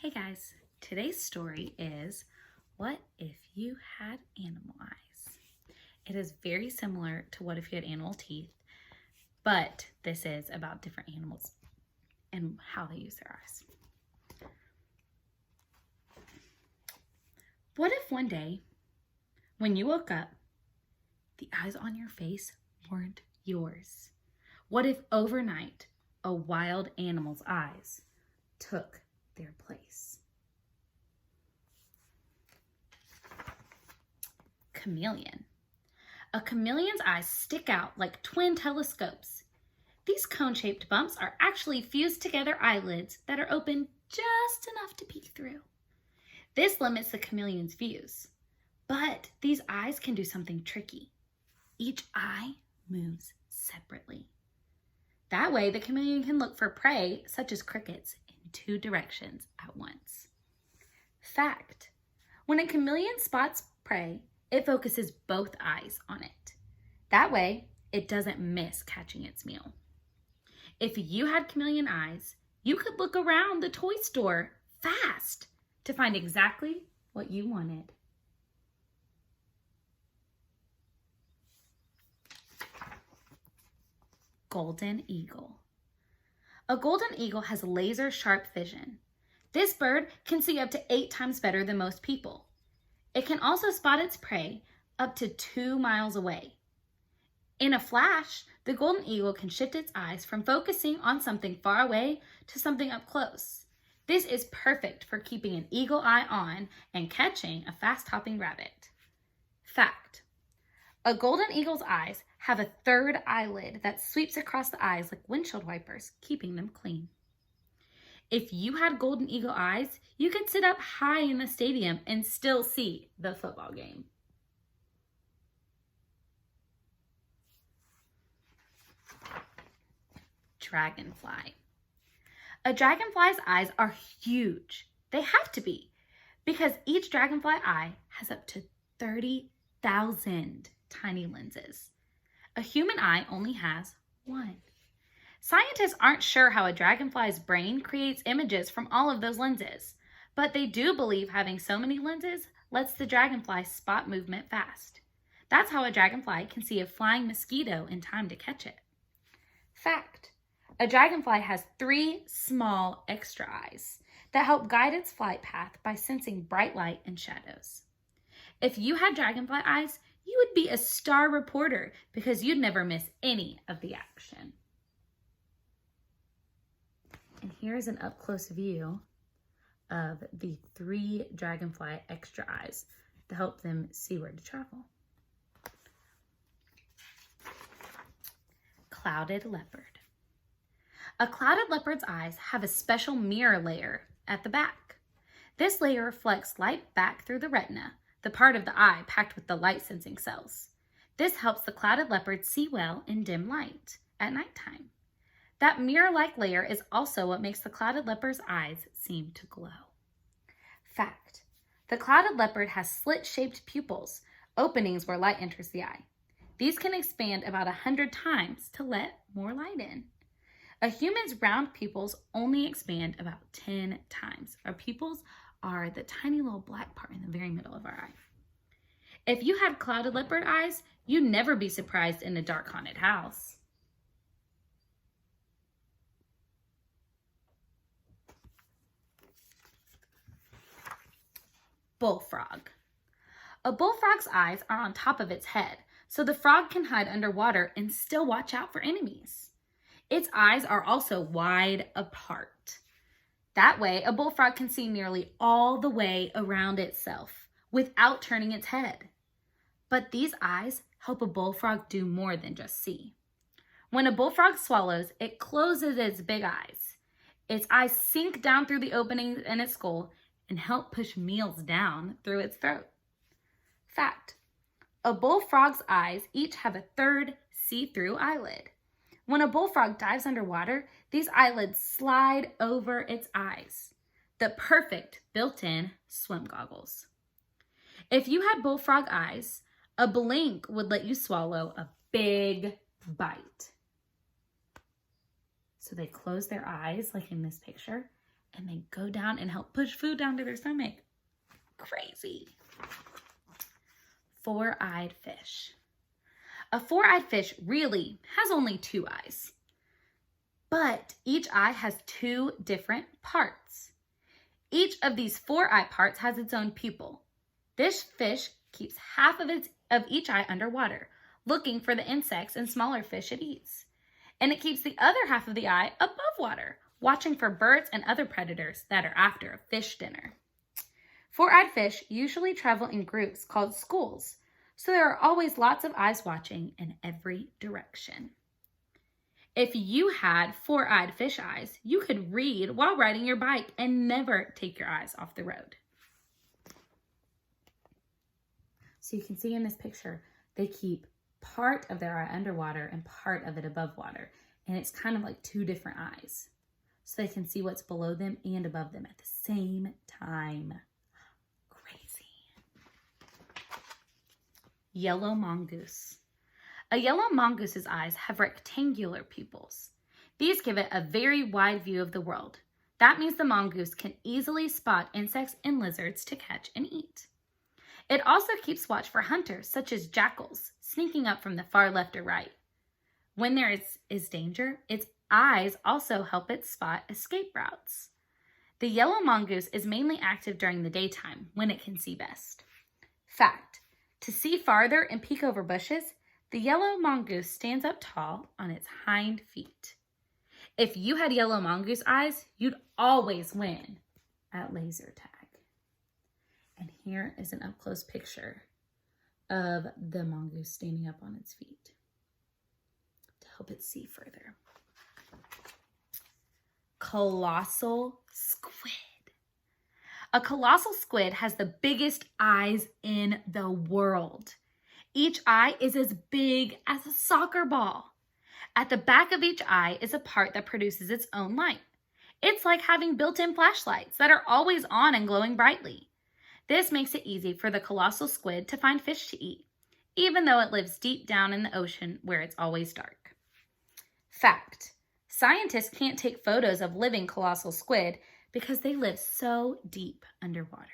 Hey guys, today's story is What If You Had Animal Eyes? It is very similar to What If You Had Animal Teeth, but this is about different animals and how they use their eyes. What if one day, when you woke up, the eyes on your face weren't yours? What if overnight, a wild animal's eyes took their place? Chameleon. A chameleon's eyes stick out like twin telescopes. These cone-shaped bumps are actually fused together eyelids that are open just enough to peek through. This limits the chameleon's views, but these eyes can do something tricky. Each eye moves separately. That way, the chameleon can look for prey, such as crickets, in two directions at once. Fact: when a chameleon spots prey, it focuses both eyes on it. That way, it doesn't miss catching its meal. If you had chameleon eyes, you could look around the toy store fast to find exactly what you wanted. Golden eagle. A golden eagle has laser-sharp vision. This bird can see up to 8 times better than most people. It can also spot its prey up to 2 miles away. In a flash, the golden eagle can shift its eyes from focusing on something far away to something up close. This is perfect for keeping an eagle eye on and catching a fast-hopping rabbit. Fact: a golden eagle's eyes have a third eyelid that sweeps across the eyes like windshield wipers, keeping them clean. If you had golden eagle eyes, you could sit up high in the stadium and still see the football game. Dragonfly. A dragonfly's eyes are huge. They have to be, because each dragonfly eye has up to 30,000 tiny lenses. A human eye only has one. Scientists aren't sure how a dragonfly's brain creates images from all of those lenses, but they do believe having so many lenses lets the dragonfly spot movement fast. That's how a dragonfly can see a flying mosquito in time to catch it. Fact: a dragonfly has 3 small extra eyes that help guide its flight path by sensing bright light and shadows. If you had dragonfly eyes, you would be a star reporter because you'd never miss any of the action. And here's an up-close view of the 3 dragonfly extra eyes to help them see where to travel. Clouded leopard. A clouded leopard's eyes have a special mirror layer at the back. This layer reflects light back through the retina, the part of the eye packed with the light-sensing cells. This helps the clouded leopard see well in dim light at nighttime. That mirror-like layer is also what makes the clouded leopard's eyes seem to glow. Fact: the clouded leopard has slit-shaped pupils, openings where light enters the eye. These can expand about 100 times to let more light in. A human's round pupils only expand about 10 times. Our pupils are the tiny little black part in the very middle of our eye. If you had clouded leopard eyes, you'd never be surprised in a dark haunted house. Bullfrog. A bullfrog's eyes are on top of its head, so the frog can hide underwater and still watch out for enemies. Its eyes are also wide apart. That way, a bullfrog can see nearly all the way around itself without turning its head. But these eyes help a bullfrog do more than just see. When a bullfrog swallows, it closes its big eyes. Its eyes sink down through the openings in its skull and help push meals down through its throat. Fact: a bullfrog's eyes each have a third see-through eyelid. When a bullfrog dives underwater, these eyelids slide over its eyes. The perfect built-in swim goggles. If you had bullfrog eyes, a blink would let you swallow a big bite. So they close their eyes, like in this picture, and they go down and help push food down to their stomach. Crazy. Four-eyed fish. A four-eyed fish really has only two eyes, but each eye has two different parts. Each of these four-eye parts has its own pupil. This fish keeps half of each eye underwater, looking for the insects and smaller fish it eats. And it keeps the other half of the eye above water, watching for birds and other predators that are after a fish dinner. Four-eyed fish usually travel in groups called schools, so there are always lots of eyes watching in every direction. If you had four-eyed fish eyes, you could read while riding your bike and never take your eyes off the road. So you can see in this picture, they keep part of their eye underwater and part of it above water. And it's kind of like two different eyes. So they can see what's below them and above them at the same time. Crazy. Yellow mongoose. A yellow mongoose's eyes have rectangular pupils. These give it a very wide view of the world. That means the mongoose can easily spot insects and lizards to catch and eat. It also keeps watch for hunters, such as jackals, sneaking up from the far left or right. When there is danger, its eyes also help it spot escape routes. The yellow mongoose is mainly active during the daytime, when it can see best. Fact: to see farther and peek over bushes, the yellow mongoose stands up tall on its hind feet. If you had yellow mongoose eyes, you'd always win at laser tag. And here is an up-close picture of the mongoose standing up on its feet to help it see further. Colossal squid. A colossal squid has the biggest eyes in the world. Each eye is as big as a soccer ball. At the back of each eye is a part that produces its own light. It's like having built-in flashlights that are always on and glowing brightly. This makes it easy for the colossal squid to find fish to eat, even though it lives deep down in the ocean where it's always dark. Fact: scientists can't take photos of living colossal squid because they live so deep underwater.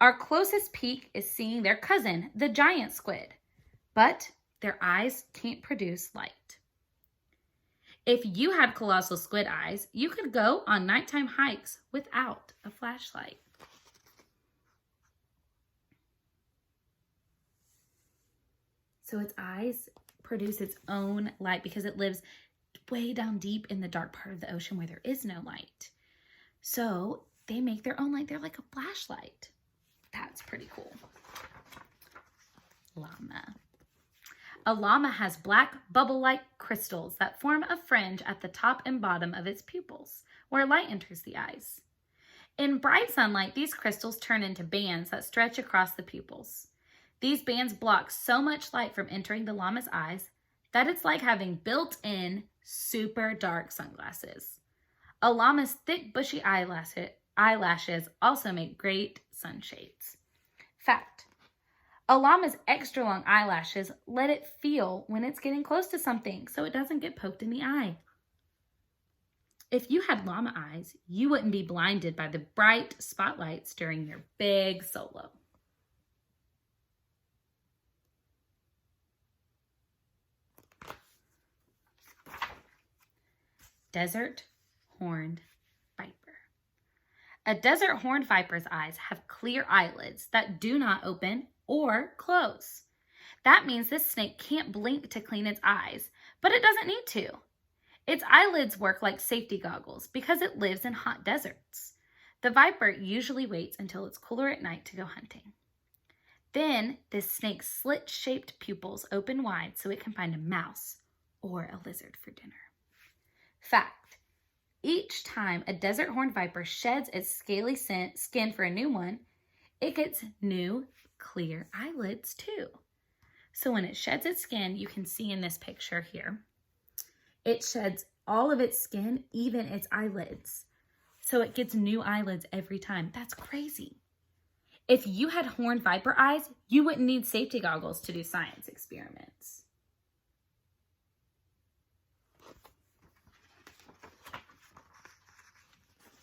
Our closest peek is seeing their cousin, the giant squid, but their eyes can't produce light. If you had colossal squid eyes, you could go on nighttime hikes without a flashlight. So its eyes produce its own light because it lives way down deep in the dark part of the ocean where there is no light. So they make their own light. They're like a flashlight. That's pretty cool. Llama. A llama has black bubble-like crystals that form a fringe at the top and bottom of its pupils, where light enters the eyes. In bright sunlight, these crystals turn into bands that stretch across the pupils. These bands block so much light from entering the llama's eyes that it's like having built-in super dark sunglasses. A llama's thick bushy eyelashes also make great sunshades. Fact: a llama's extra long eyelashes let it feel when it's getting close to something so it doesn't get poked in the eye. If you had llama eyes, you wouldn't be blinded by the bright spotlights during your big solo. Desert horned viper. A desert horned viper's eyes have clear eyelids that do not open or close. That means this snake can't blink to clean its eyes, but it doesn't need to. Its eyelids work like safety goggles because it lives in hot deserts. The viper usually waits until it's cooler at night to go hunting. Then this snake's slit-shaped pupils open wide so it can find a mouse or a lizard for dinner. Fact: each time a desert horned viper sheds its scaly skin for a new one, it gets new, clear eyelids too. So when it sheds its skin, you can see in this picture here, it sheds all of its skin, even its eyelids. So it gets new eyelids every time. That's crazy. If you had horned viper eyes, you wouldn't need safety goggles to do science experiments.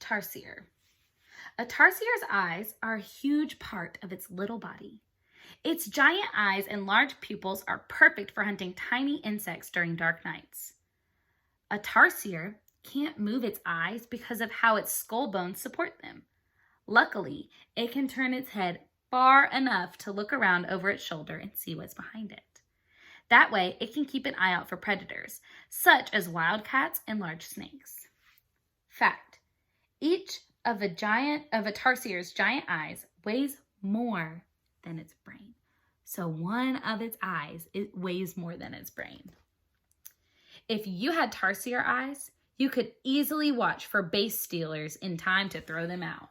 Tarsier. A tarsier's eyes are a huge part of its little body. Its giant eyes and large pupils are perfect for hunting tiny insects during dark nights. A tarsier can't move its eyes because of how its skull bones support them. Luckily, it can turn its head far enough to look around over its shoulder and see what's behind it. That way, it can keep an eye out for predators, such as wildcats and large snakes. Fact: each of a tarsier's giant eyes weighs more than its brain. So one of its eyes, it weighs more than its brain. If you had tarsier eyes, you could easily watch for base stealers in time to throw them out.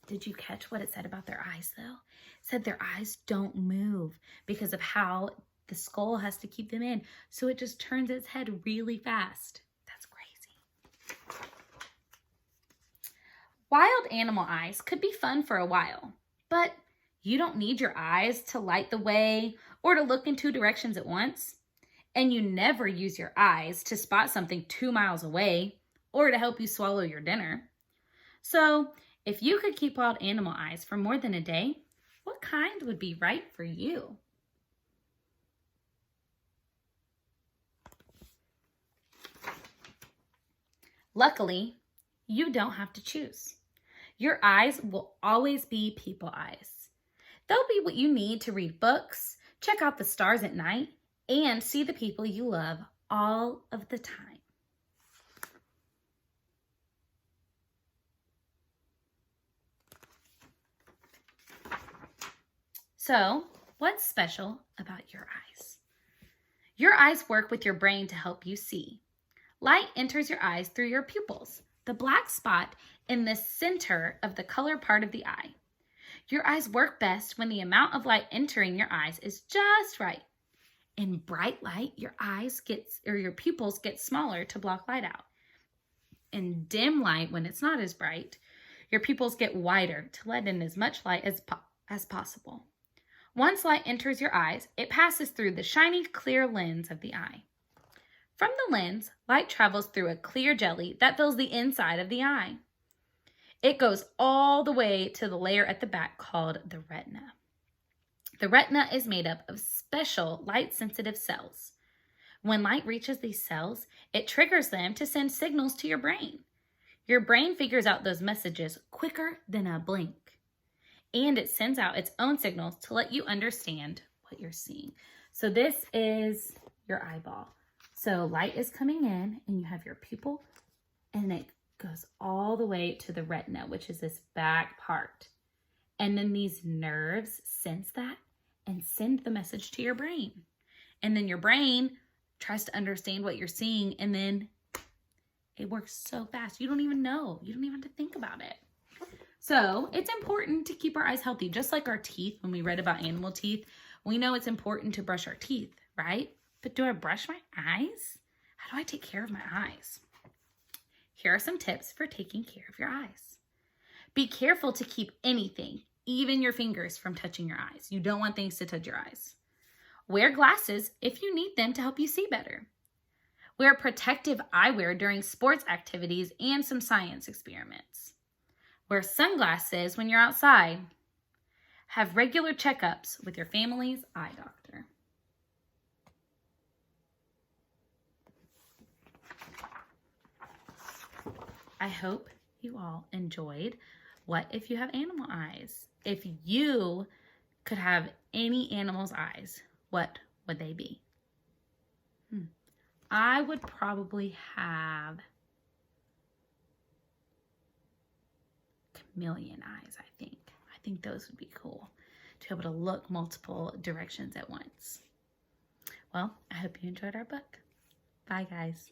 Did you catch what it said about their eyes, though? It said their eyes don't move because of how the skull has to keep them in. So it just turns its head really fast. That's crazy. Wild animal eyes could be fun for a while, but you don't need your eyes to light the way or to look in two directions at once. And you never use your eyes to spot something 2 miles away or to help you swallow your dinner. So, if you could keep wild animal eyes for more than a day, what kind would be right for you? Luckily, you don't have to choose. Your eyes will always be people eyes. They'll be what you need to read books, check out the stars at night, and see the people you love all of the time. So, what's special about your eyes? Your eyes work with your brain to help you see. Light enters your eyes through your pupils, the black spot in the center of the color part of the eye. Your eyes work best when the amount of light entering your eyes is just right. In bright light, your pupils get smaller to block light out. In dim light, when it's not as bright, your pupils get wider to let in as much light as possible. Once light enters your eyes, it passes through the shiny, clear lens of the eye. From the lens, light travels through a clear jelly that fills the inside of the eye. It goes all the way to the layer at the back called the retina. The retina is made up of special light-sensitive cells. When light reaches these cells, it triggers them to send signals to your brain. Your brain figures out those messages quicker than a blink. And it sends out its own signals to let you understand what you're seeing. So this is your eyeball. So light is coming in and you have your pupil and it goes all the way to the retina, which is this back part. And then these nerves sense that and send the message to your brain. And then your brain tries to understand what you're seeing and then it works so fast. You don't even know. You don't even have to think about it. So it's important to keep our eyes healthy, just like our teeth. When we read about animal teeth, we know it's important to brush our teeth, right? But do I brush my eyes? How do I take care of my eyes? Here are some tips for taking care of your eyes. Be careful to keep anything, even your fingers, from touching your eyes. You don't want things to touch your eyes. Wear glasses if you need them to help you see better. Wear protective eyewear during sports activities and some science experiments. Wear sunglasses when you're outside. Have regular checkups with your family's eye doctor. I hope you all enjoyed What If You Have Animal Eyes? If you could have any animal's eyes, what would they be? I would probably have chameleon eyes, I think. I think those would be cool, to be able to look multiple directions at once. Well, I hope you enjoyed our book. Bye, guys.